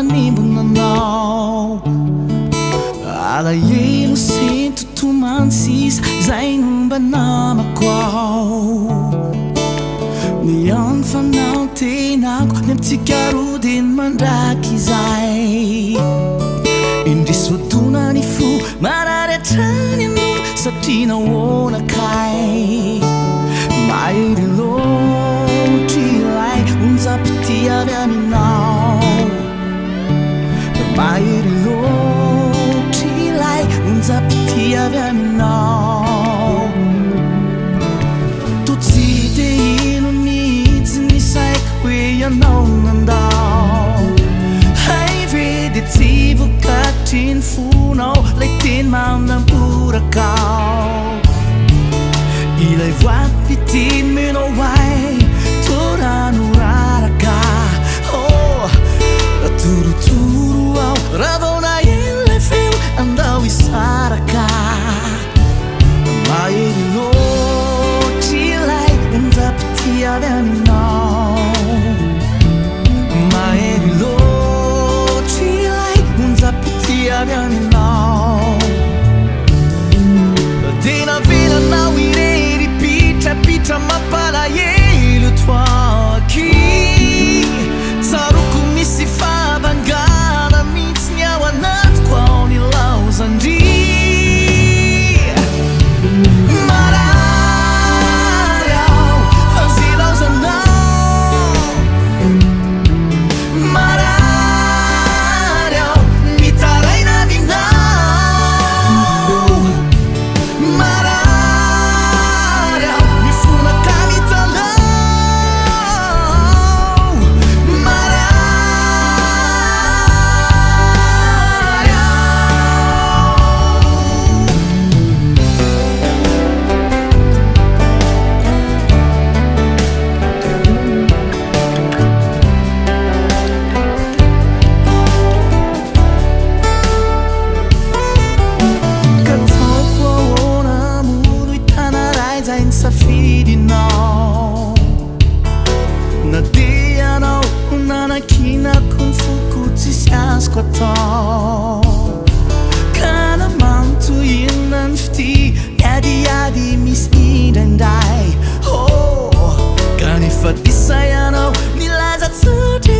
manimba nanao alahelo sento tomany sisa zay nomba namako ao niany fanao tenako ny amitsika roa dia mandraky izay indrisy voatonany fo marary hatrany anao satria nahoana kay mahery loatra ilay onjapity avy aminao mahery loatra ilay onjapity avy aminao to tsy dia ino mihitsy ny saiko hoe ianao nandao hay ve dia tsy vokatry ny fonao lay teny manamporakao ilay voapitiny menao ay torano raraka torotoro ao ravona ilay feo andao isaraka mahery loatra ilay onjapity avy aminao mahery loatra ilay onjapity avy aminao dia navelanao irery pitrapitra mampalahelo toaky tsaroko misy fabangana mihitsy ny ao anatiko ao ny laozandry marary ao fanzay laozanao marary ao mitaraina aminao marary ao mifonaka mitanao safidinao na dia anao nanakinako ny foko tsisy azoko atao ka namantohina ny fity miadiady misy indraindray ka nefa disa ianao nilaza tsotra